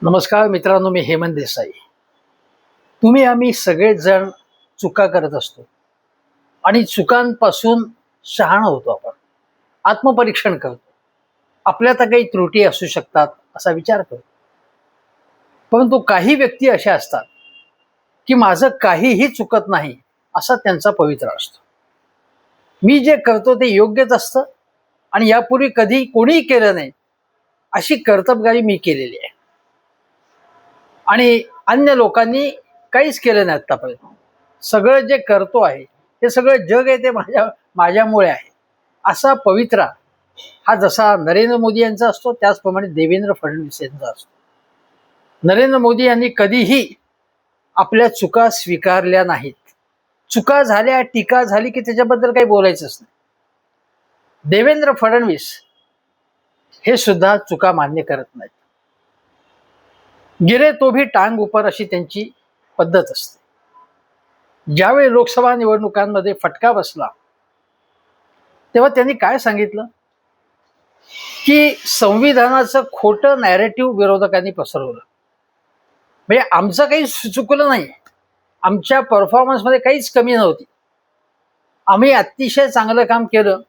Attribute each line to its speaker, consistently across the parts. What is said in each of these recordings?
Speaker 1: नमस्कार मित्रांनो, मी हेमंत देसाई. तुम्ही आम्ही सगळेजण चुका करत असतो आणि चुकांपासून शहाणा होतो. आपण आत्मपरीक्षण करतो. आपल्यात काही त्रुटी असू शकतात असा विचार करतो. परंतु काही व्यक्ती अशा असतात की माझं काहीही चुकत नाही असा त्यांचा पवित्रा असतो. मी जे करतो ते योग्यच असतं आणि यापूर्वी कधी कोणीही केलं नाही अशी कर्तबगारी मी केलेली आहे आणि अन्य लोकांनी काहीच केलं नाही आत्तापर्यंत. सगळं जे करतो आहे ते सगळं जग आहे ते माझ्यामुळे आहे असा पवित्रा हा जसा नरेंद्र मोदी यांचा असतो त्याचप्रमाणे देवेंद्र फडणवीस यांचा असतो. नरेंद्र मोदी यांनी कधीही आपल्या चुका स्वीकारल्या नाहीत. चुका झाल्या, टीका झाली की त्याच्याबद्दल काही बोलायचंच नाही. देवेंद्र फडणवीस हे सुद्धा चुका मान्य करत नाहीत. गिरे तो भी टांग ऊपर अशी त्यांची पद्धत असते. ज्यावेळी लोकसभा निवडणुकांमध्ये फटका बसला तेव्हा त्यांनी काय सांगितलं की संविधानाचं खोटं नॅरेटिव्ह विरोधकांनी पसरवलं. म्हणजे आमचं काही चुकलं नाही, आमच्या परफॉर्मन्समध्ये काहीच कमी नव्हती, आम्ही अतिशय चांगलं काम केलं,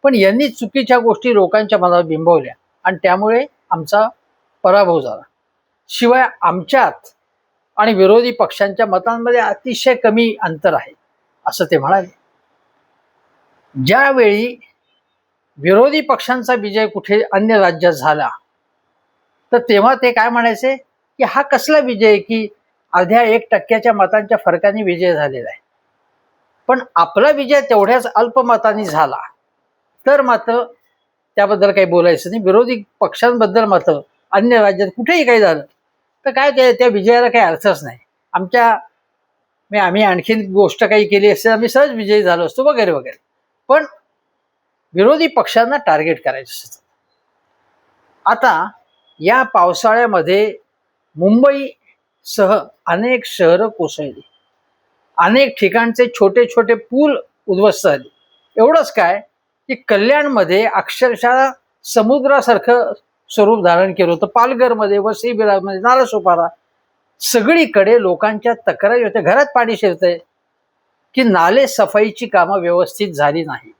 Speaker 1: पण यांनी चुकीच्या गोष्टी लोकांच्या मनात बिंबवल्या आणि त्यामुळे आमचा पराभव झाला. शिवाय आमच्यात आणि विरोधी पक्षांच्या मतांमध्ये अतिशय कमी अंतर आहे असं ते म्हणाले. ज्यावेळी विरोधी पक्षांचा विजय कुठे अन्य राज्यात झाला तर तेव्हा ते काय म्हणायचे की हा कसला विजय की अर्ध्या 1% मतांच्या फरकाने विजय झालेला आहे. पण आपला विजय तेवढ्याच अल्पमतांनी झाला तर मात्र त्याबद्दल काही बोलायचं नाही. विरोधी पक्षांबद्दल मात्र अन्य राज्यात कुठेही काही झालं तर काय त्या विजयाला काही अर्थच नाही. आम्ही आणखीन गोष्ट काही केली असेल, आम्ही सहज विजयी झालो असतो वगैरे वगैरे. पण विरोधी पक्षांना टार्गेट करायचं असतं. आता या पावसाळ्यामध्ये मुंबईसह अनेक शहरं कोसळली, अनेक ठिकाणचे छोटे छोटे पूल उद्ध्वस्त झाले. एवढंच काय की कल्याणमध्ये अक्षरशः समुद्रासारखं स्वरूप धारण केलं होतं. पालघरमध्ये, वसई विरारमध्ये, नालासोपारा सगळीकडे लोकांच्या तक्रारी होत्या. घरात पाणी शिरतंय की नाले सफाईची कामं व्यवस्थित झाली नाही.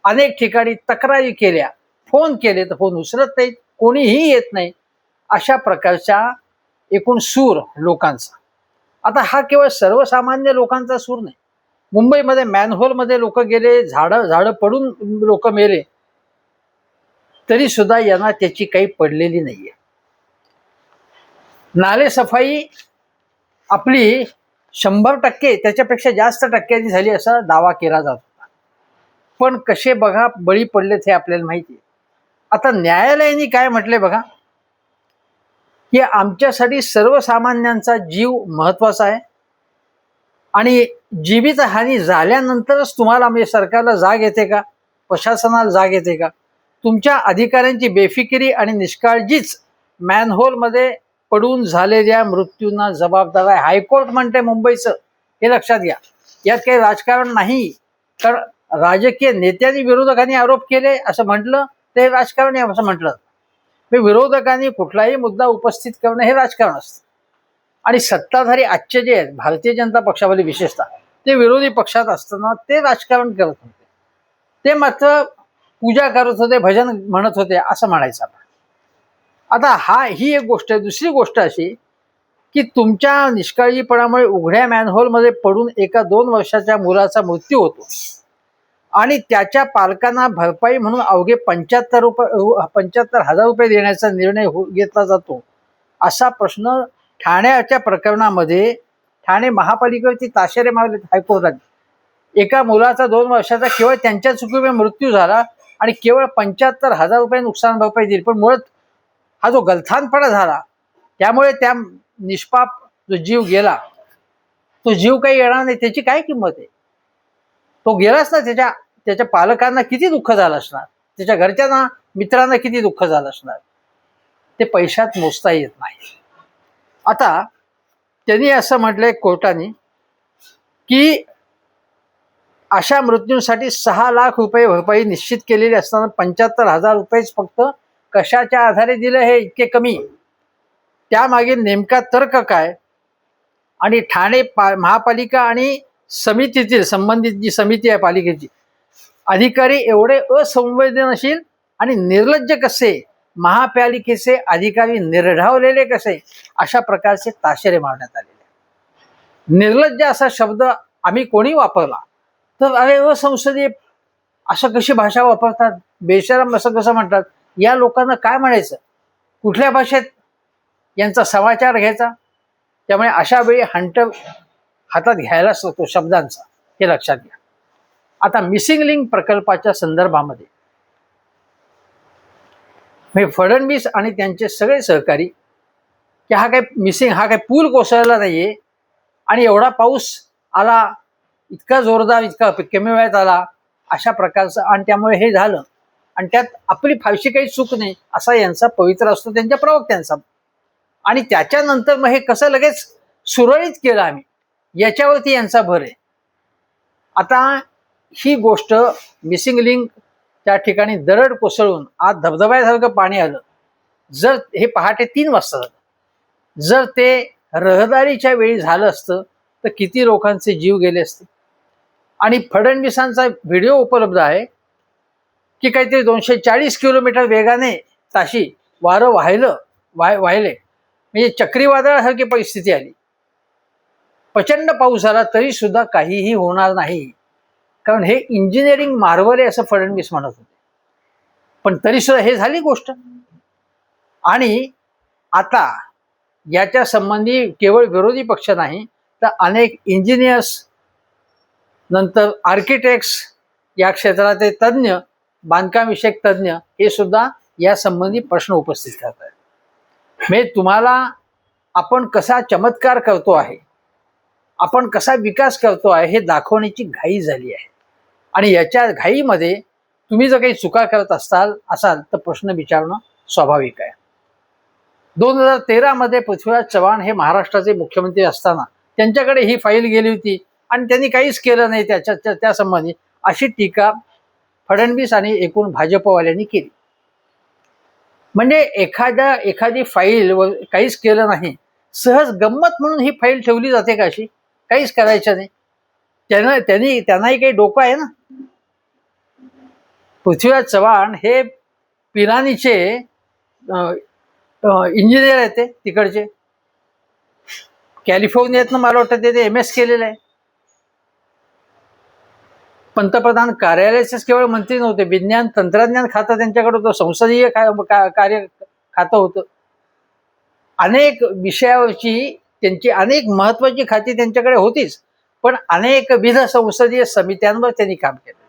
Speaker 1: अनेक ठिकाणी तक्रारी केल्या, फोन केले तर फोन उचलत नाहीत, कोणीही येत नाही. अशा प्रकारचा एकूण सूर लोकांचा. आता हा केवळ सर्वसामान्य लोकांचा सूर नाही. मुंबईमध्ये मॅनहोलमध्ये लोक गेले, झाडं पडून लोक मेले, तरी सुद्धा यांना त्याची काही पडलेली नाहीये. नाले सफाई आपली 100% त्याच्यापेक्षा जास्त टक्क्यांनी झाली असा दावा केला जात होता. पण कसे बघा बळी पडलेत हे आपल्याला माहिती आहे. आता न्यायालयाने काय म्हटले बघा की आमच्यासाठी सर्वसामान्यांचा जीव महत्वाचा आहे आणि जीवितहानी झाल्यानंतरच तुम्हाला म्हणजे सरकारला जाग येते का, प्रशासनाला जाग येते का? तुमच्या अधिकाऱ्यांची बेफिकिरी आणि निष्काळजीच मॅनहोलमध्ये पडून झालेल्या मृत्यूंना जबाबदार आहे. हायकोर्ट म्हणते मुंबईचं, हे लक्षात घ्या. यात काही राजकारण नाही. तर राजकीय नेत्यांनी विरोधकांनी आरोप केले असं म्हटलं ते राजकारण आहे असं म्हटलं. विरोधकांनी कुठलाही मुद्दा उपस्थित करणं हे राजकारण असतं. आणि सत्ताधारी आजचे जे आहेत भारतीय जनता पक्षावाले विशेषतः ते विरोधी पक्षात असताना ते राजकारण करत होते. ते मात्र पूजा करत होते, भजन म्हणत होते असं म्हणायचं. आता ही एक गोष्ट आहे. दुसरी गोष्ट अशी की तुमच्या निष्काळजीपणामुळे उघड्या मॅनहोलमध्ये पडून एका 2 वर्षाच्या मुलाचा मृत्यू होतो आणि त्याच्या पालकांना भरपाई म्हणून अवघे 75,000 रुपये देण्याचा निर्णय घेतला जातो. असा प्रश्न ठाण्याच्या प्रकरणामध्ये ठाणे महापालिकेवरती ताशेरे मारले हायकोर्टाने. एका मुलाचा 2 वर्षाचा केवळ त्यांच्या चुकीमुळे मृत्यू झाला आणि केवळ 75,000 रुपये नुकसान भरपाई दिली. पण मुळात हा जो गलथानपणा झाला त्यामुळे त्या निष्पाप जो जीव गेला तो जीव काही येणार नाही. त्याची काय किंमत आहे? तो गेलाच ना. त्याच्या पालकांना किती दुःख झालं असणार, त्याच्या घरच्यांना मित्रांना किती दुःख झालं असणार, ते पैशात मोजता येत नाही. आता त्यांनी असं म्हटलंय कोर्टाने की अशा मृत्यूंसाठी 6 लाख रुपये भरपाई निश्चित केलेली असताना 75,000 रुपयेच फक्त कशाच्या आधारे दिलं हे इतके कमी. त्यामागील नेमका तर्क काय आणि ठाणे महापालिका आणि समितीतील संबंधित जी समिती आहे पालिकेची अधिकारी एवढे असंवेदनशील आणि निर्लज्ज कसे, महापालिकेचे अधिकारी निर्ढावलेले कसे, अशा प्रकारचे ताशेरे मारण्यात आलेले. निर्लज्ज असा शब्द आम्ही कोणी वापरला तर अरे असंसदीय असं कशी भाषा वापरतात, बेशरम असं कसं म्हणतात, या लोकांना काय म्हणायचं, कुठल्या भाषेत यांचा समाचार घ्यायचा. त्यामुळे अशा वेळी हंट हातात घ्यायलाच होतो शब्दांचा, हे लक्षात घ्या. आता मिसिंग लिंक प्रकल्पाच्या संदर्भामध्ये फडणवीस आणि त्यांचे सगळे सहकारी की हा काही पूल कोसळला नाहीये आणि एवढा पाऊस आला, इतका जोरदार, इतका कमी वेळात आला, अशा प्रकारचं, आणि त्यामुळे हे झालं आणि त्यात आपली फारशी काही चूक नाही असा यांचा पवित्र असतो त्यांच्या प्रवक्त्यांचा. आणि त्याच्यानंतर मग हे कसं लगेच सुरळीत केलं आम्ही, याच्यावरती यांचा भर आहे. आता ही गोष्ट मिसिंग लिंक त्या ठिकाणी दरड कोसळून आज धबधब्यासारखं पाणी आलं, जर हे पहाटे 3 वाजता झालं, जर ते रहदारीच्या वेळी झालं असतं तर किती लोकांचे जीव गेले असते. आणि फडणवीसांचा व्हिडिओ उपलब्ध आहे की काहीतरी 240 किलोमीटर वेगाने ताशी वारं वाहिले, म्हणजे चक्रीवादळासारखी परिस्थिती आली. प्रचंड पाऊस झाला तरी सुद्धा काहीही होणार नाही, कारण हे इंजिनिअरिंग मार्वल आहे असं फडणवीस म्हणत होते. पण तरी सुद्धा हे झाली गोष्ट. आणि आता याच्या संबंधी केवळ विरोधी पक्ष नाही तर अनेक इंजिनियर्स, नंतर आर्किटेक्ट्स, या क्षेत्राचे तज्ज्ञ, बांधकाम विषयक तज्ज्ञ, हे सुद्धा या संबंधी प्रश्न उपस्थित करत आहेत. म्हणजे तुम्हाला आपण कसा चमत्कार करतो आहे, आपण कसा विकास करतो आहे, हे दाखवण्याची घाई झाली आहे. आणि याच्या घाईमध्ये तुम्ही जर काही चुका करत असाल तर प्रश्न विचारणं स्वाभाविक आहे. 2013 मध्ये पृथ्वीराज चव्हाण हे महाराष्ट्राचे मुख्यमंत्री असताना त्यांच्याकडे ही फाईल गेली होती आणि त्यांनी काहीच केलं नाही त्या संबंधी, अशी टीका फडणवीस आणि एकूण भाजपवाल्यांनी केली. म्हणजे एखादी फाईल काहीच केलं नाही, सहज गंमत म्हणून ही फाईल ठेवली जाते का अशी, काहीच करायचं नाही. त्यांनाही काही डोकं आहे ना. पृथ्वीराज चव्हाण हे पिरानीचे इंजिनियर आहेत, ते तिकडचे कॅलिफोर्नियातनं मला वाटतं ते MS केलेलं आहे. पंतप्रधान कार्यालयाचेच केवळ मंत्री नव्हते, विज्ञान तंत्रज्ञान खातं त्यांच्याकडे होतं, संसदीय कार्य खातं होतं. अनेक विषयावरची त्यांची अनेक महत्वाची खाती त्यांच्याकडे होतीच, पण अनेकविध संसदीय समित्यांवर त्यांनी काम केलं.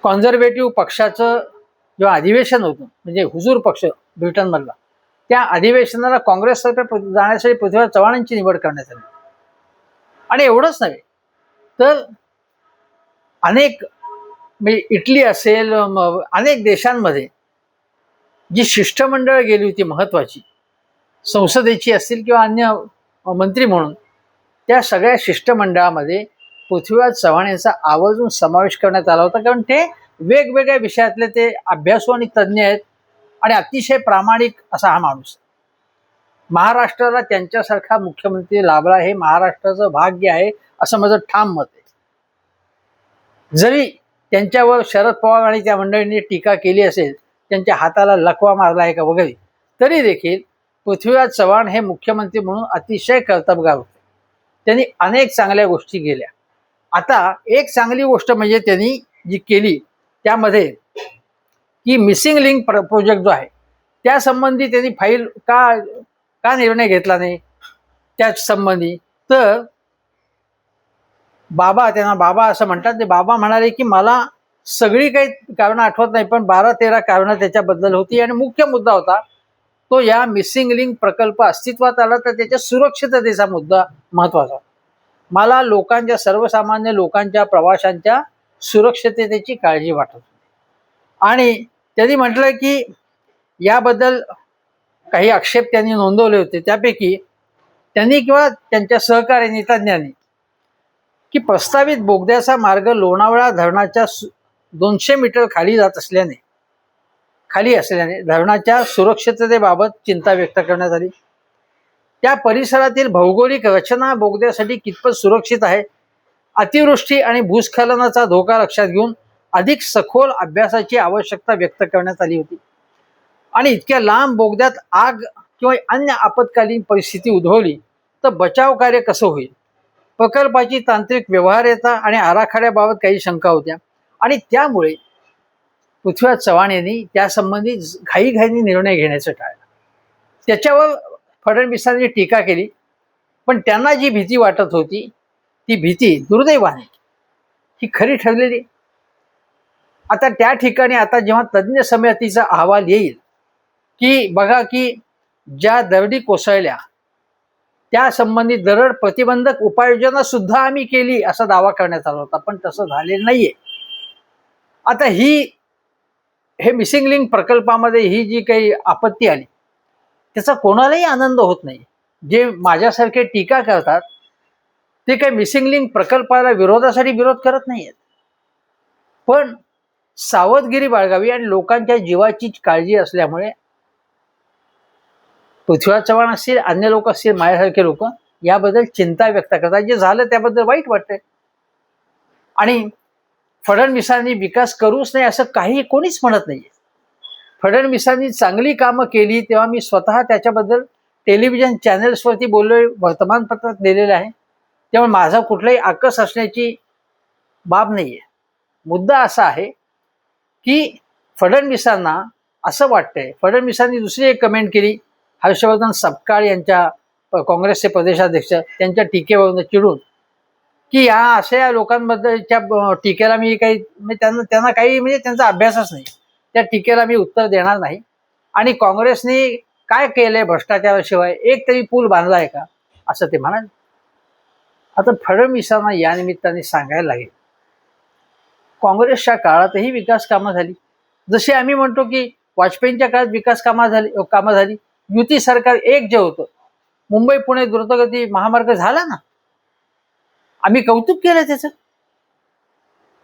Speaker 1: कॉन्झर्वेटिव्ह पक्षाचं जेव्हा अधिवेशन होतं, म्हणजे हुजूर पक्ष ब्रिटनमधला, त्या अधिवेशनाला काँग्रेसतर्फे जाण्यासाठी पृथ्वीराज चव्हाणांची निवड करण्यात आली. आणि एवढंच नव्हे तर अनेक, म्हणजे इटली असेल, अनेक देशांमध्ये जी शिष्टमंडळ गेली होती महत्वाची, संसदेची असतील किंवा अन्य मंत्री म्हणून, त्या सगळ्या शिष्टमंडळामध्ये पृथ्वीराज चव्हाण यांचा आवर्जून समावेश करण्यात आला होता. कारण ते वेगवेगळ्या विषयातले ते अभ्यासू आणि तज्ज्ञ आहेत आणि अतिशय प्रामाणिक असा हा माणूस. महाराष्ट्राला त्यांच्यासारखा मुख्यमंत्री लाभला हे महाराष्ट्राचं भाग्य आहे असं माझं ठाम मत आहे. जरी त्यांच्यावर शरद पवार आणि त्या मंडळींनी टीका केली असेल, त्यांच्या हाताला लकवा मारला आहे का वगैरे, तरी देखील पृथ्वीराज चव्हाण हे मुख्यमंत्री म्हणून अतिशय कर्तबगार होते. त्यांनी अनेक चांगल्या गोष्टी केल्या. आता एक चांगली गोष्ट म्हणजे त्यांनी जी केली त्यामध्ये की मिसिंग लिंक प्रोजेक्ट जो आहे त्या संबंधी त्यांनी फाईल का निर्णय घेतला नाही त्याच संबंधी. तर त्यांना बाबा असं म्हणतात, ते बाबा म्हणाले की मला सगळी काही कारणं आठवत नाही, पण 12-13 कारणं त्याच्याबद्दल होती आणि मुख्य मुद्दा होता तो या मिसिंग लिंक प्रकल्प अस्तित्वात आला तर त्याच्या सुरक्षिततेचा मुद्दा महत्वाचा. मला लोकांच्या, सर्वसामान्य लोकांच्या, प्रवाशांच्या सुरक्षिततेची काळजी वाटत होती. आणि त्यांनी म्हटलं की याबद्दल काही आक्षेप त्यांनी नोंदवले होते. त्यापैकी त्यांनी किंवा त्यांच्या सहकारी तज्ज्ञांनी की प्रस्तावित बोगद्याचा मार्ग लोणावळा धरणाच्या 200 मीटर खाली जात असल्याने खाली असल्याने धरणाच्या सुरक्षिततेबाबत चिंता व्यक्त करण्यात आली. त्या परिसरातील भौगोलिक रचना बोगद्यासाठी कितपत सुरक्षित आहे, अतिवृष्टी आणि भूस्खलनाचा धोका लक्षात घेऊन अधिक सखोल अभ्यासाची आवश्यकता व्यक्त करण्यात आली होती. आणि इतक्या लांब बोगद्यात आग किंवा अन्य आपत्कालीन परिस्थिती उद्भवली तर बचाव कार्य कसं होईल, प्रकल्पाची तांत्रिक व्यवहार्यता आणि आराखड्याबाबत काही शंका होत्या. आणि त्यामुळे पृथ्वीराज चव्हाण यांनी त्यासंबंधी घाईघाईने निर्णय घेण्याचं टाळलं. त्याच्यावर फडणवीसांनी टीका केली, पण त्यांना जी भीती वाटत होती ती भीती दुर्दैवाने ही खरी ठरलेली. आता त्या ठिकाणी आता जेव्हा तज्ज्ञ समितीचा अहवाल येईल की बघा की ज्या दरडी कोसळल्या त्या संबंधित दरड प्रतिबंधक उपाययोजना सुद्धा आम्ही केली असा दावा करण्यात आला होता, पण तसं झालेलं नाहीये. आता हे मिसिंग लिंक प्रकल्पामध्ये ही जी काही आपत्ती आली त्याचा कोणालाही आनंद होत नाही. जे माझ्यासारखे टीका करतात ते काही मिसिंग लिंक प्रकल्पाला विरोधासाठी विरोध करत नाहीयेत, पण सावधगिरी बाळगावी आणि लोकांच्या जीवाची काळजी असल्यामुळे पृथ्वीराज चव्हाण असतील, अन्य लोक असतील, माझ्यासारखे लोक याबद्दल चिंता व्यक्त करतात. जे झालं त्याबद्दल वाईट वाटतंय. आणि फडणवीसांनी विकास करूच नाही असं काही कोणीच म्हणत नाहीये. फडणवीसांनी चांगली कामं केली तेव्हा मी स्वतः त्याच्याबद्दल टेलिव्हिजन चॅनल्सवरती बोललोय, वर्तमानपत्रात दिलेलं आहे. त्यामुळे माझा कुठलाही आकस असण्याची बाब नाहीये. मुद्दा असा आहे की फडणवीसांना असं वाटतंय. फडणवीसांनी दुसरी एक कमेंट केली, हर्षवर्धन सपकाळ यांच्या काँग्रेसचे प्रदेशाध्यक्ष त्यांच्या टीकेवरून चिडून, की या अशा लोकांबद्दलच्या टीकेला मी काही त्यांना काही म्हणजे त्यांचा अभ्यासच नाही, त्या टीकेला मी उत्तर देणार नाही. आणि काँग्रेसने काय केलंय भ्रष्टाचाराशिवाय, एक तरी पूल बांधला आहे का असं ते म्हणाले. आता फडणवीसांना या निमित्ताने सांगायला लागेल काँग्रेसच्या काळातही विकास कामं झाली. जसे आम्ही म्हणतो की वाजपेयींच्या काळात विकास कामं झाली. युती सरकार एक जे होतं, मुंबई पुणे द्रुतगती महामार्ग झाला ना, आम्ही कौतुक केलं त्याचं.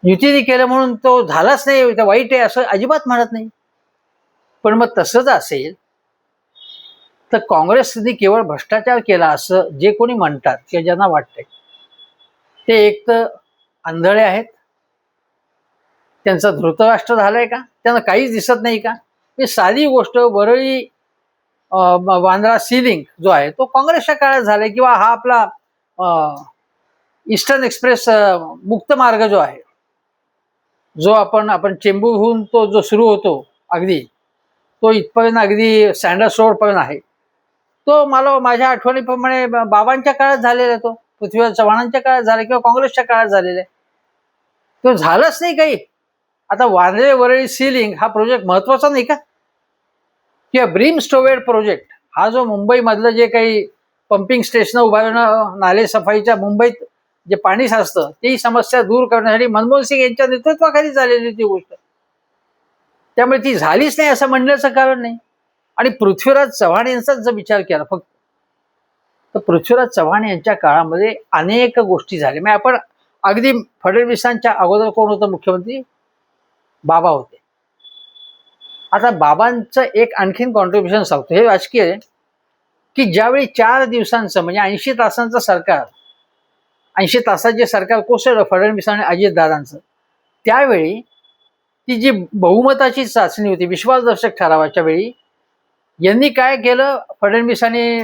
Speaker 1: युतीने केलं म्हणून तो झालाच नाही, तर वाईट आहे असं अजिबात म्हणत नाही. पण मग तसंच असेल तर काँग्रेसने केवळ भ्रष्टाचार केला असं जे कोणी म्हणतात किंवा ज्यांना वाटतंय ते एक तर आंधळे आहेत, त्यांचं धृतराष्ट्र झालंय का, त्यांना काहीच दिसत नाही का. ही साधी गोष्ट, वरळी बांद्रा सी लिंक जो आहे तो काँग्रेसच्या काळात झालाय, किंवा हा आपला ईस्टर्न एक्सप्रेस मुक्त मार्ग जो आहे, जो आपण चेंबूरहून तो जो सुरू होतो अगदी तो इथपर्यंत अगदी सँडर्स रोड पर्यंत आहे, तो मला माझ्या आठवणीप्रमाणे बाबांच्या काळात झालेला आहे, तो पृथ्वीराज चव्हाणांच्या काळात झाला किंवा काँग्रेसच्या काळात झालेला आहे. तो झालाच नाही काही. आता वांद्रे वरळी सी लिंक हा प्रोजेक्ट महत्वाचा नाही का, किंवा ब्रीम स्टोवेड प्रोजेक्ट हा जो मुंबईमधलं जे काही पंपिंग स्टेशन उभारणं, नाले सफाईच्या मुंबईत जे पाणी साचतं ती समस्या दूर करण्यासाठी मनमोहन सिंग यांच्या नेतृत्वाखाली झालेली ती गोष्ट, त्यामुळे ती झालीच नाही असं म्हणण्याचं कारण नाही. आणि पृथ्वीराज चव्हाण यांचाच जर विचार केला फक्त, तर पृथ्वीराज चव्हाण यांच्या काळामध्ये अनेक गोष्टी झाल्या. मग आपण अगदी फडणवीसांच्या अगोदर कोण होतं मुख्यमंत्री, बाबा होते. आता बाबांचं एक आणखीन कॉन्ट्रीब्युशन सांगतो, हे राजकीय आहे की ज्यावेळी 4 दिवसांचं म्हणजे 80 तासांचं सरकार, 80 तासात जे सरकार कोसळलं फडणवीस आणि अजितदादांचं, त्यावेळी ती जी बहुमताची चाचणी होती विश्वासदर्शक ठरावाच्या वेळी, यांनी काय केलं फडणवीस आणि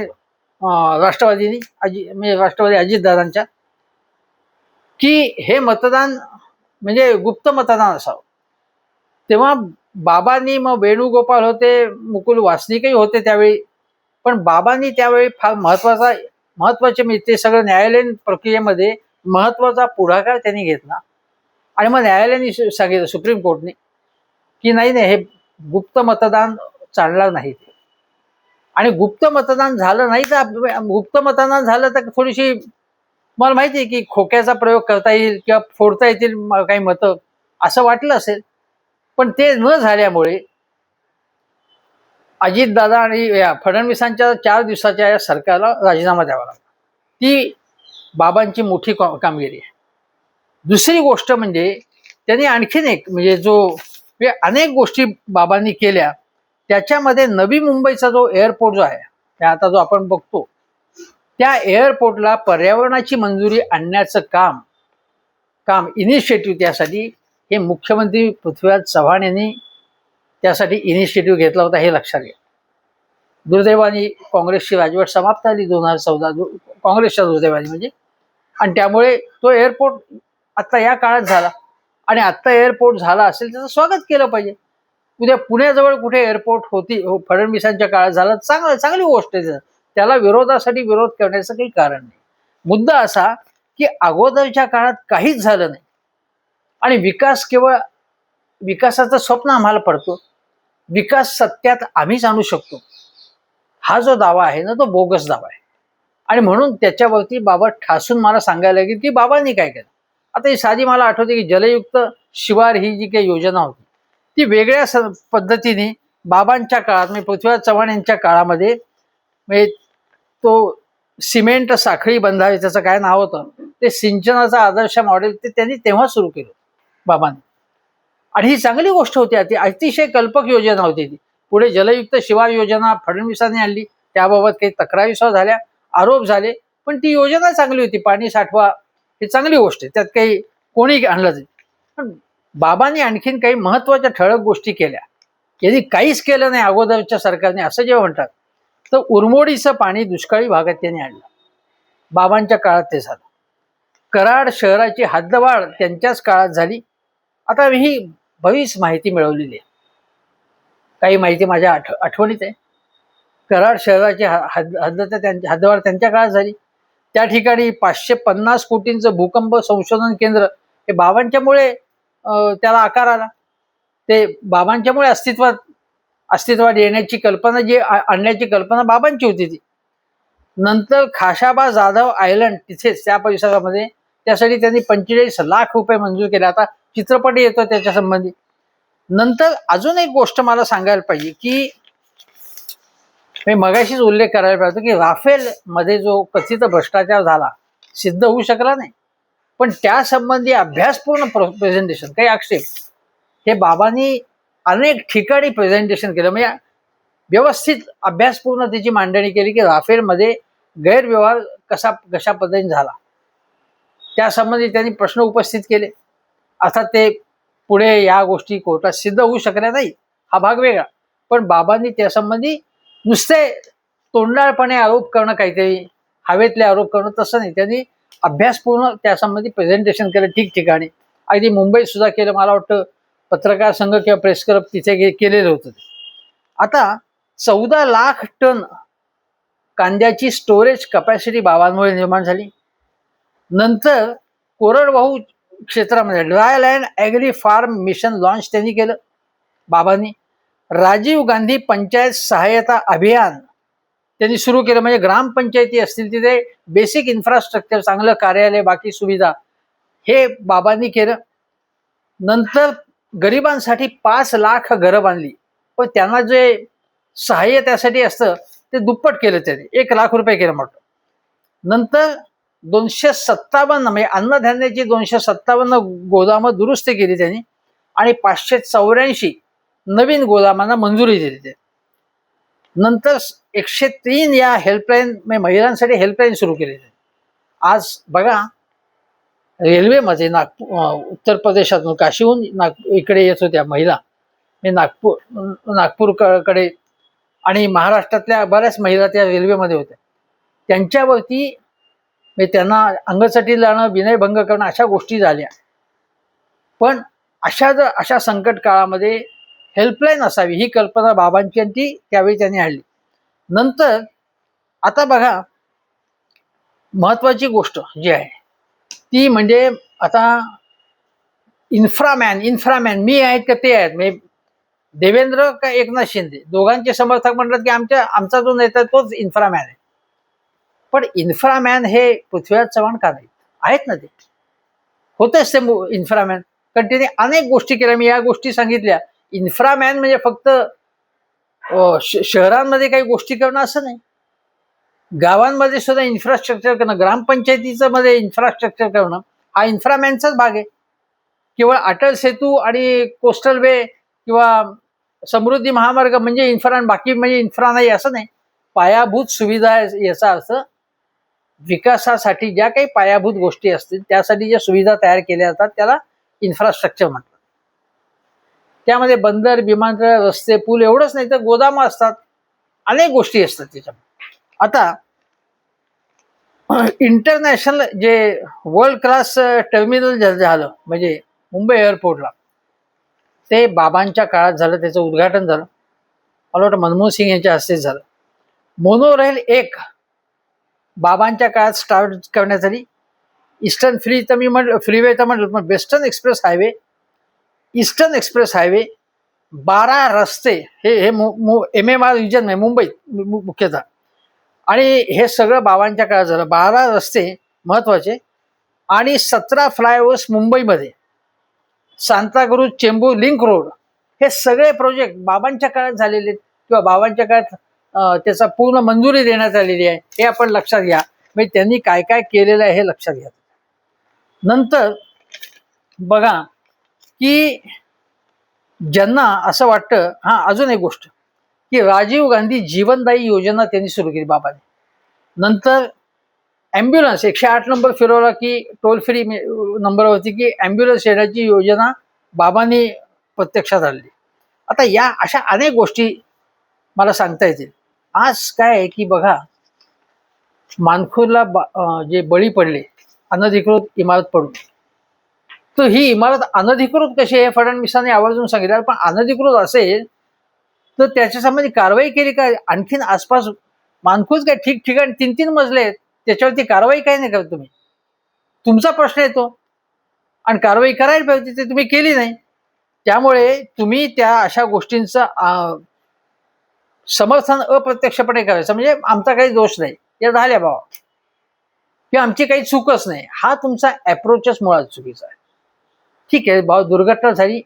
Speaker 1: राष्ट्रवादी अजितदादांच्या, की हे मतदान म्हणजे गुप्त मतदान असावं. तेव्हा बाबांनी, मग वेणुगोपाल होते, मुकुल वासनिकही होते त्यावेळी, पण बाबांनी त्यावेळी फार महत्वाचे म्हणजे ते सगळं न्यायालयीन प्रक्रियेमध्ये महत्वाचा पुढाकार त्यांनी घेतला. आणि मग न्यायालयाने सांगितलं, सुप्रीम कोर्टने, की नाही हे गुप्त मतदान चालणार नाही. आणि गुप्त मतदान झालं नाही तर, गुप्त मतदान झालं तर थोडीशी मला माहिती आहे की खोक्याचा प्रयोग करता येईल किंवा फोडता येतील काही मतं असं वाटलं असेल, पण ते न झाल्यामुळे अजितदादा आणि फडणवीसांच्या 4 दिवसाच्या या सरकारला राजीनामा द्यावा लागला. ती बाबांची मोठी कामगिरी आहे. दुसरी गोष्ट म्हणजे त्यांनी आणखीन एक म्हणजे जो म्हणजे अनेक गोष्टी बाबांनी केल्या. त्याच्यामध्ये नवी मुंबईचा जो एअरपोर्ट जो आहे आता जो आपण बघतो, त्या एअरपोर्टला पर्यावरणाची मंजुरी आणण्याचं काम इनिशिएटिव्ह त्यासाठी हे मुख्यमंत्री पृथ्वीराज चव्हाण यांनी त्यासाठी इनिशिएटिव्ह घेतला होता, हे लक्षात घ्या. दुर्दैवाने काँग्रेसची राजवट समाप्त झाली 2014 काँग्रेसच्या दुर्दैवाने म्हणजे, आणि त्यामुळे तो एअरपोर्ट आता या काळात झाला. आणि आत्ता एअरपोर्ट झाला असेल त्याचं स्वागत केलं पाहिजे. उद्या पुण्याजवळ कुठे एअरपोर्ट होती फडणवीसांच्या काळात झालं, चांगली गोष्ट आहे. त्याला विरोधासाठी विरोध करण्याचं काही कारण नाही. मुद्दा असा की अगोदरच्या काळात काहीच झालं नाही आणि विकास केवळ विकासाचं स्वप्न आम्हाला पडतो, विकास सत्यात आम्हीच आणू शकतो, हा जो दावा आहे ना तो बोगस दावा आहे. आणि म्हणून त्याच्यावरती बाबा ठासून मला सांगायला लागेल की बाबांनी काय केलं. आता ही साधी मला आठवते की जलयुक्त शिवार ही जी काही योजना होती ती वेगळ्या पद्धतीने बाबांच्या काळात म्हणजे पृथ्वीराज चव्हाण यांच्या काळामध्ये म्हणजे तो सिमेंट साखळी बंधावे त्याचं काय नाव होतं ते सिंचनाचा आदर्श मॉडेल ते त्यांनी तेव्हा सुरू केलं बाबांनी. आणि ही चांगली गोष्ट होती, अतिशय कल्पक योजना होती ती. पुढे जलयुक्त शिवार योजना फडणवीसांनी आणली, त्याबाबत काही तक्रारी झाल्या, आरोप झाले, पण ती योजना चांगली होती. पाणी साठवा ही चांगली गोष्ट आहे, त्यात काही कोणी आणलं नाही. पण बाबांनी आणखीन काही महत्वाच्या ठळक गोष्टी केल्या. यांनी काहीच केलं नाही अगोदरच्या सरकारने असं जेव्हा म्हणतात, तर उरमोडीचं पाणी दुष्काळी भागात त्यांनी आणलं, बाबांच्या काळात ते झालं. कराड शहराची हद्दवाढ त्यांच्याच काळात झाली. आता ही बरीच माहिती मिळवलेली आहे, काही माहिती माझ्या आठवणीत आहे. कराड शहराची हद्दवाढ त्यांच्या काळात झाली. त्या ठिकाणी 550 कोटींचं भूकंप संशोधन केंद्र हे बाबांच्यामुळे त्याला आकार आला. ते बाबांच्यामुळे अस्तित्वात येण्याची कल्पना जी आणण्याची कल्पना बाबांची होती ती. नंतर खाशाबा जाधव आयलंड तिथेच त्या परिसरामध्ये त्यासाठी त्यांनी 45 लाख रुपये मंजूर केले. आता चित्रपट येतो त्याच्या संबंधी. नंतर अजून एक गोष्ट मला सांगायला पाहिजे की मी मगाशीच उल्लेख करायला पाहिजे की राफेल मध्ये जो कथित भ्रष्टाचार झाला सिद्ध होऊ शकला नाही, पण त्या संबंधी अभ्यासपूर्ण प्रेझेंटेशन काही आक्षेप हे बाबांनी अनेक ठिकाणी प्रेझेंटेशन केलं. म्हणजे व्यवस्थित अभ्यासपूर्ण त्याची मांडणी केली की राफेलमध्ये गैरव्यवहार कशा पद्धतीने झाला, त्या संबंधी त्यांनी प्रश्न उपस्थित केले. अर्थात ते पुढे या गोष्टी कोर्टात सिद्ध होऊ शकल्या नाही, हा भाग वेगळा. पण बाबांनी त्यासंबंधी नुसते तोंडाळपणे आरोप करणं, काहीतरी हवेतले आरोप करणं तसं नाही, त्यांनी अभ्यासपूर्ण त्यासंबंधी प्रेझेंटेशन केलं ठिकठिकाणी. अगदी मुंबईत सुद्धा केलं, मला वाटतं पत्रकार संघ किंवा प्रेस क्लब तिथे केलेलं होतं. आता 14 लाख टन कांद्याची स्टोरेज कपॅसिटी बाबांमुळे निर्माण झाली. नंतर कोरडवाहू क्षेत्रामध्ये dry land agri farm mission launch त्यांनी केलं बाबांनी. राजीव गांधी पंचायत सहाय्यता अभियान त्यांनी सुरू केलं, म्हणजे ग्रामपंचायती असतील तिथे बेसिक इन्फ्रास्ट्रक्चर, चांगलं कार्यालय, बाकी सुविधा हे बाबांनी केलं. नंतर गरिबांसाठी 5 लाख घरं बांधली, पण त्यांना जे सहाय्य त्यासाठी असतं ते दुप्पट केलं, त्यांनी 1 लाख रुपये केलं म्हटलं. नंतर 257 म्हणजे अन्नधान्याची 257 गोदामं दुरुस्त केली त्यांनी आणि 584 नवीन गोदामांना मंजुरी दिली त्यांनी. नंतर 103 या हेल्पलाईन म्हणजे महिलांसाठी हेल्पलाईन सुरू केली त्यांनी. आज बघा रेल्वेमध्ये उत्तर प्रदेशातून काशीहून इकडे येत होत्या महिला, नागपूरकडे आणि महाराष्ट्रातल्या बऱ्याच महिला त्या रेल्वेमध्ये होत्या. त्यांच्यावरती त्यांना अंगचटी लावणं, विनयभंग करणं अशा गोष्टी झाल्या. पण अशा संकट काळामध्ये हेल्पलाईन असावी ही कल्पना बाबांची आणि ती त्यावेळी त्यांनी आणली. नंतर आता बघा महत्वाची गोष्ट जी आहे ती म्हणजे आता इन्फ्रामॅन मी आहेत का ते आहेत, म्हणजे देवेंद्र का एकनाथ शिंदे दोघांचे समर्थक म्हणतात की आमचा जो नेता तोच इन्फ्रामॅन आहे. पण इन्फ्रामॅन हे पृथ्वीराज चव्हाण का नाही आहेत ना, ते होतेच ते इन्फ्रामॅन, कारण त्यांनी अनेक गोष्टी केल्या. मी या गोष्टी सांगितल्या. इन्फ्रामॅन म्हणजे फक्त शहरांमध्ये काही गोष्टी करणं असं नाही, गावांमध्ये सुद्धा इन्फ्रास्ट्रक्चर करणं, ग्रामपंचायतीचं मध्ये इन्फ्रास्ट्रक्चर करणं हा इन्फ्रामॅनचाच भाग आहे. केवळ अटल सेतू आणि कोस्टल वे किंवा समृद्धी महामार्ग म्हणजे इन्फ्रा आणि बाकी म्हणजे इन्फ्रा नाही असं नाही. पायाभूत सुविधा याचा अर्थ विकासासाठी ज्या काही पायाभूत गोष्टी असतील त्यासाठी ज्या सुविधा तयार केल्या जातात त्याला इन्फ्रास्ट्रक्चर म्हणतात. त्यामध्ये बंदर, विमानतळ, रस्ते, पूल एवढंच नाही तर गोदामं असतात, अनेक गोष्टी असतात त्याच्यामध्ये. आता इंटरनॅशनल जे वर्ल्ड क्लास टर्मिनल झालं म्हणजे मुंबई एअरपोर्टला, ते बाबांच्या काळात झालं. त्याचं उद्घाटन झालं, मला वाटतं मनमोहन सिंग यांच्या हस्तेच झालं. मोनोरेल एक बाबांच्या काळात स्टार्ट करण्यात आली. ईस्टर्न फ्री तर मी म्हटलं, फ्रीवे तर म्हटलं, पण western express highway, eastern express highway, 12 रस्ते, हे MMR रिजन आहे मुंबईत मुख्यतः, आणि हे सगळं बाबांच्या काळात झालं. 12 रस्ते महत्वाचे आणि 17 फ्लायओव्हर्स मुंबईमध्ये, सांताक्रूज चेंबूर लिंक रोड, हे सगळे प्रोजेक्ट बाबांच्या काळात झालेले किंवा बाबांच्या काळात त्याचा पूर्ण मंजुरी देण्यात आलेली आहे. हे आपण लक्षात घ्या. म्हणजे त्यांनी काय काय केलेलं आहे हे लक्षात घ्या. नंतर बघा की ज्यांना असं वाटतं, अजून एक गोष्ट की राजीव गांधी जीवनदायी योजना त्यांनी सुरू केली बाबांनी. नंतर ॲम्ब्युलन्स 108 नंबर फिरवला की टोल फ्री नंबरवरती की ॲम्ब्युलन्स येण्याची योजना बाबांनी प्रत्यक्षात आणली. आता या अशा अनेक गोष्टी मला सांगता येतील. आज काय आहे की बघा, मानखुर्दला जे बळी पडले अनधिकृत इमारत पडून, तर ही इमारत अनधिकृत कशी आहे फडणवीसांनी आवर्जून सांगितलं. पण अनधिकृत असेल तर त्याच्या संबंधी कारवाई केली का? आणखीन आसपास मानखुर्द काय ठिकठिकाणी 3-3 मजले आहेत, त्याच्यावरती कारवाई काय नाही करत तुम्ही? तुमचा प्रश्न येतो. आणि कारवाई करायला पाहिजे ते तुम्ही केली नाही. त्यामुळे तुम्ही त्या अशा गोष्टींचं समर्थन अप्रत्यक्षपणे करायचं म्हणजे आमचा काही दोष नाही, या झाल्या बाबा, किंवा आमची काही चूकच नाही, हा तुमचा अप्रोचच मुळात चुकीचा आहे. ठीक आहे भाऊ, दुर्घटना झाली,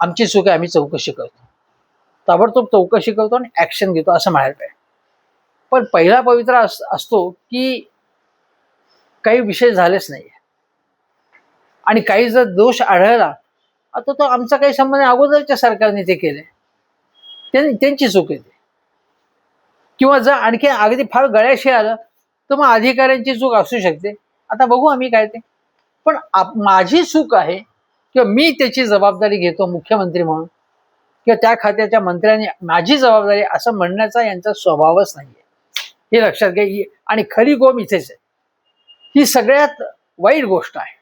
Speaker 1: आमची चूक आहे, आम्ही चौकशी करतो, ताबडतोब चौकशी करतो आणि ऍक्शन घेतो असं म्हणायला पाहिजे. पण पहिला पवित्रा असतो की काही विषय झालेच नाही आणि काही जर दोष आढळला, आता तो आमचा काही संबंध नाही, अगोदरच्या सरकारने ते केले, त्यांची चूक आहे. किंवा जर आणखी अगदी फार गळ्याशी आलं तर मग अधिकाऱ्यांची चूक असू शकते. आता बघू आम्ही काय ते. पण माझी चूक आहे किंवा मी त्याची जबाबदारी घेतो मुख्यमंत्री म्हणून किंवा त्या खात्याच्या मंत्र्यांनी माझी जबाबदारी असं म्हणण्याचा यांचा स्वभावच नाहीये, हे लक्षात घ्या. आणि खरी गोम इथेच आहे. ही सगळ्यात वाईट गोष्ट आहे.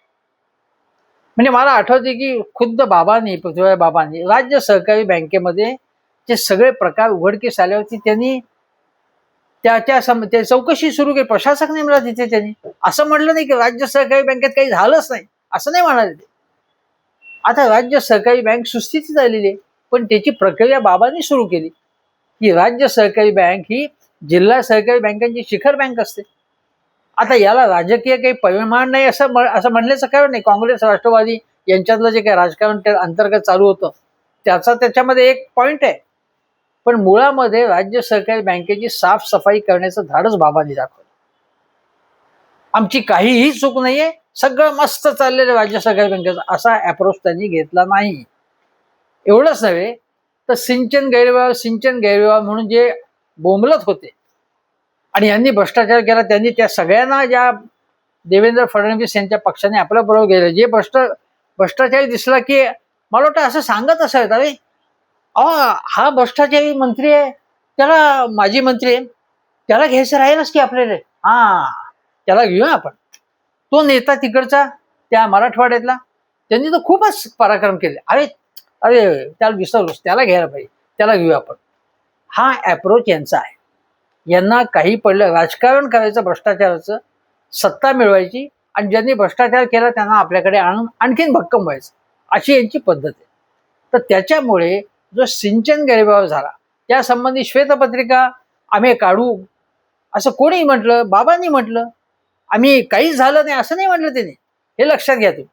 Speaker 1: म्हणजे मला आठवते की खुद्द बाबांनी, पृथ्वीराज बाबांनी राज्य सहकारी बँकेमध्ये जे सगळे प्रकार उघडकीस आल्यावरती त्यांनी त्या चौकशी सुरू केली. प्रशासक नेमला तिथे. त्यांनी असं म्हटलं नाही की राज्य सहकारी बँकेत काही झालंच नाही, असं नाही म्हणाले ते. आता राज्य सहकारी बँक सुस्थितीत आलेली आहे, पण त्याची प्रक्रिया बाबांनी सुरू केली की राज्य सहकारी बँक ही जिल्हा सहकारी बँकांची शिखर बँक असते. आता याला राजकीय काही परिमाण नाही असं म्हणण्याचं कारण नाही. काँग्रेस, राष्ट्रवादी यांच्यातलं जे काही राजकारण त्या अंतर्गत चालू होतं त्याच्यामध्ये एक पॉइंट आहे, पण मुळामध्ये राज्य सहकारी बँकेची साफसफाई करण्याचं धाडस बाबांनी दाखवलं. आमची काहीही चूक नाहीये, सगळं मस्त चाललेलं राज्य सहकारी बँकेचं, असा अप्रोच त्यांनी घेतला नाही. एवढंच नव्हे तर सिंचन गैरव्यवहार म्हणून जे बोंबलत होते आणि यांनी भ्रष्टाचार केला, त्यांनी त्या सगळ्यांना ज्या देवेंद्र फडणवीस यांच्या पक्षाने आपल्या बरोबर गेले, जे भ्रष्टाचारी दिसला की मला वाटतं असं सांगत असायत, अरे हा भ्रष्टाचारी मंत्री आहे, त्याला माजी मंत्री आहे, त्याला घ्यायचं राहीलच की आपल्याला, त्याला घेऊया आपण. तो नेता तिकडचा त्या मराठवाड्यातला, त्यांनी तर खूपच पराक्रम केले. अरे त्याला विसरलोच, त्याला घ्यायला पाहिजे, त्याला घेऊया आपण. हा अप्रोच यांचा आहे. यांना काही पडलं, राजकारण करायचं भ्रष्टाचाराचं, सत्ता मिळवायची, आणि ज्यांनी भ्रष्टाचार केला त्यांना आपल्याकडे आणून आणखीन भक्कम व्हायचं, अशी यांची पद्धत आहे. तर त्याच्यामुळे जो सिंचन गैरव्यवहार झाला त्या संबंधी श्वेतपत्रिका आम्ही काढू असं कोणी म्हटलं? बाबांनी म्हटलं. आम्ही काहीच झालं नाही असं नाही म्हटलं त्यांनी, हे लक्षात घ्या तुम्ही.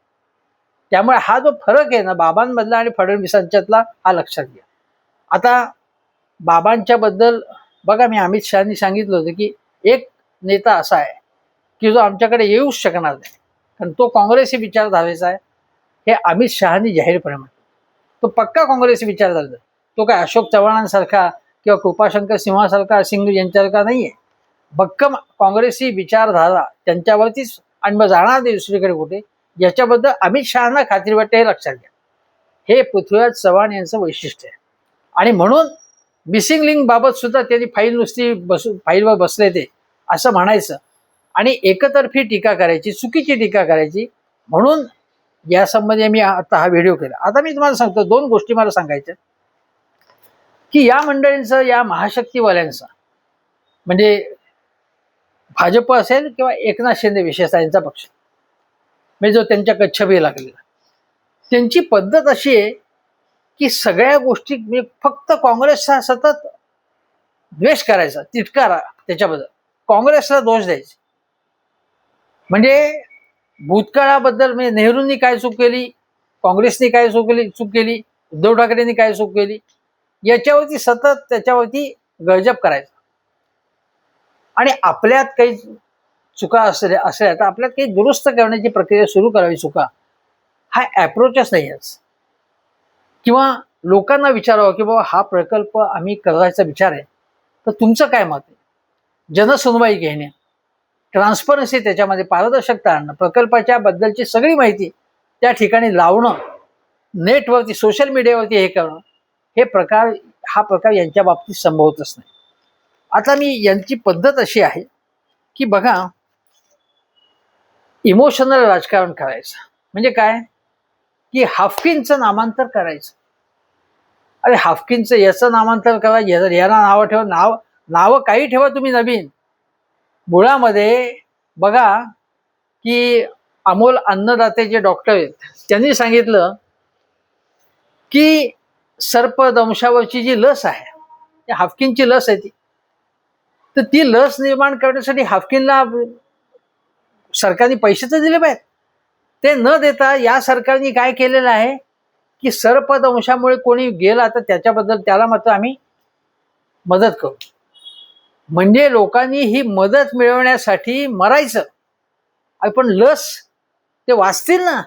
Speaker 1: त्यामुळे हा जो फरक आहे ना बाबांमधला आणि फडणवीसांच्यातला, हा लक्षात घ्या. आता बाबांच्या बद्दल बघा, मी अमित शहानी सांगितलं होतं की एक नेता असा आहे की जो आमच्याकडे येऊच शकणार नाही, कारण तो काँग्रेसी विचारधारेचा आहे, हे अमित शहानी जाहीरपणे म्हटलं. तो पक्का काँग्रेसी विचारधारा. तो काय अशोक चव्हाणांसारखा किंवा कृपाशंकर सिंहासारखा सिंग यांच्यासारखा नाहीये. भक्कम काँग्रेसी विचारधारा त्यांच्यावरतीच आणि मग जाणार नाही दुसरीकडे कुठे, याच्याबद्दल अमित शहाना खात्री वाटते हे लक्षात घ्या. हे पृथ्वीराज चव्हाण यांचं वैशिष्ट्य आहे. आणि म्हणून मिसिंग लिंक बाबत सुद्धा त्यांनी फाईल नुसती फाईलवर बसले ते असं म्हणायचं आणि एकतर्फी टीका करायची, चुकीची टीका करायची. म्हणून यासंबंधी मी आता हा व्हिडिओ केला. आता मी तुम्हाला सांगतो 2 गोष्टी मला सांगायच्या की या मंडळींचं, या महाशक्तीवाल्यांचं म्हणजे भाजप असेल किंवा एकनाथ शिंदे विशेषतः यांचा पक्ष म्हणजे जो त्यांच्या कच्छबी लागलेला, त्यांची पद्धत अशी आहे की सगळ्या गोष्टी म्हणजे फक्त काँग्रेसचा सतत द्वेष करायचा, तिटकारा त्याच्याबद्दल, काँग्रेसला दोष द्यायचे. म्हणजे भूतकाळाबद्दल म्हणजे नेहरूंनी काय चूक केली, काँग्रेसने काय चूक केली, उद्धव ठाकरेंनी काय चूक केली, याच्यावरती सतत त्याच्यावरती गळजप करायचा. आणि आपल्यात काही चुका असल्या तर आपल्यात काही दुरुस्त करण्याची प्रक्रिया सुरू करावी. चुका हा अप्रोचच नाही आहेच. किंवा लोकांना विचारावं की बाबा हा प्रकल्प आम्ही करायचा विचार आहे, तर तुमचं काय मत आहे. जनसुनवाई घेणे, ट्रान्सपरन्सी, त्याच्यामध्ये पारदर्शकता आणणं, प्रकल्पाच्या बद्दलची सगळी माहिती त्या ठिकाणी लावणं, नेटवरती सोशल मीडियावरती हे करणं, हा प्रकार यांच्या बाबतीत संभवतच नाही. आता मी यांची पद्धत अशी आहे की बघा, इमोशनल राजकारण करायचं म्हणजे काय की हाफकिनचं नामांतर करायचं. अरे हाफकिनचं याचं नामांतर करा, याला नावं ठेवा, नावं काही ठेवा तुम्ही नवीन. मुळामध्ये बघा की अमोल अन्नदाते जे डॉक्टर आहेत त्यांनी सांगितलं की सर्पदंशावरची जी लस आहे, हाफकिनची लस आहे तर ती लस निर्माण करण्यासाठी हाफकिनला सरकारने पैसे तर दिले पाहिजेत. ते न देता या सरकारने काय केलेलं आहे की सर्पदंशामुळे कोणी गेला तर त्याच्याबद्दल त्याला मात्र आम्ही मदत करू. म्हणजे लोकांनी ही मदत मिळवण्यासाठी मरायचं. पण लस ते वाचतील ना.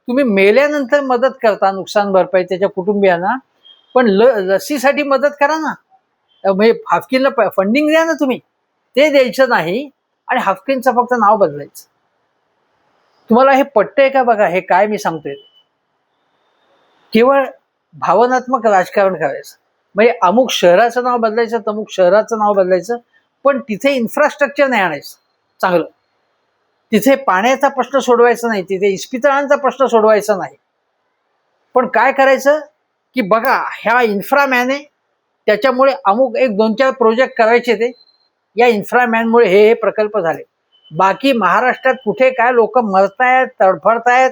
Speaker 1: तुम्ही मेल्यानंतर मदत करता, नुकसान भरपाई त्याच्या कुटुंबियांना, पण लसीसाठी मदत करा ना. म्हणजे हाफकिनला फंडिंग द्या ना तुम्ही. ते द्यायचं नाही आणि हाफकिनचं फक्त नाव बदलायचं. तुम्हाला हे पटतंय का बघा. हे काय मी सांगतोय, केवळ भावनात्मक राजकारण करायचं. म्हणजे अमुक शहराचं नाव बदलायचं, तमुक शहराचं नाव बदलायचं, पण तिथे इन्फ्रास्ट्रक्चर नाही आणायचं चांगलं. तिथे पाण्याचा प्रश्न सोडवायचा नाही, तिथे इस्पितळांचा प्रश्न सोडवायचा नाही. पण काय करायचं की बघा ह्या इन्फ्रामॅन आहे, त्याच्यामुळे अमुक 1-2-4 प्रोजेक्ट करायचे, ते या इन्फ्रामॅनमुळे हे प्रकल्प झाले. बाकी महाराष्ट्रात कुठे काय लोक मरतायत, तडफडतायत.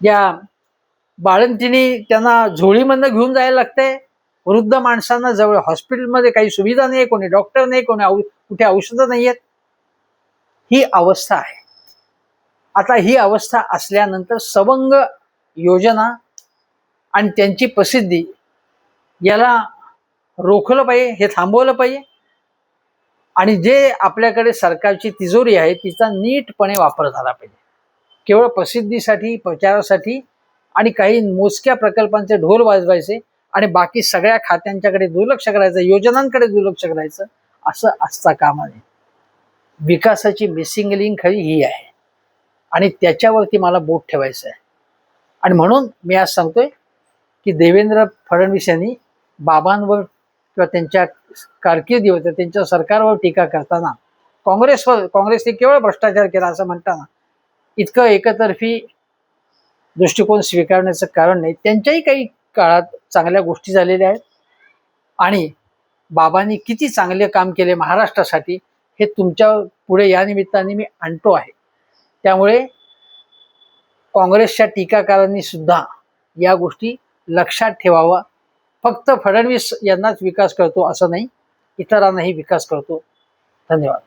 Speaker 1: या बाळंतिणी त्यांना झोळीमधनं घेऊन जायला लागतंय. वृद्ध माणसांना जवळ हॉस्पिटलमध्ये काही सुविधा नाही, कोणी डॉक्टर नाही, कुठे औषधं नाही आहेत. ही अवस्था आहे. आता ही अवस्था असल्यानंतर सवंग योजना आणि त्यांची प्रसिद्धी याला रोखलं पाहिजे, हे थांबवलं पाहिजे. आणि जे आपल्याकडे सरकारची तिजोरी आहे तिचा नीटपणे वापर झाला पाहिजे. केवळ प्रसिद्धीसाठी, प्रचारासाठी आणि काही मोजक्या प्रकल्पांचे ढोल वाजवायचे आणि बाकी सगळ्या खात्यांच्याकडे दुर्लक्ष करायचं, योजनांकडे दुर्लक्ष करायचं, असं असता कामा नये. विकासाची मिसिंग लिंक खरी ही आहे आणि त्याच्यावरती मला बोट ठेवायचं आहे. आणि म्हणून मी आज सांगतोय की देवेंद्र फडणवीस यांनी बाबांवर किंवा त्यांच्या कारकिर्दीवर, त्यांच्या सरकारवर टीका करताना काँग्रेसने केवळ भ्रष्टाचार केला असं म्हणताना इतकं एकतर्फी दृष्टिकोन स्वीकारण्याचं कारण नाही. त्यांच्याही काही काळात चांगल्या गोष्टी झालेल्या आहेत आणि बाबांनी किती चांगले काम केले महाराष्ट्रासाठी हे तुमच्या पुढे या निमित्ताने मी आणतो आहे. त्यामुळे काँग्रेसच्या टीकाकारांनी सुद्धा या गोष्टी लक्षात ठेवावा. फक्त फडणवीस यांनाच विकास करतो असं नाही, इतरांनाही विकास करतो. धन्यवाद.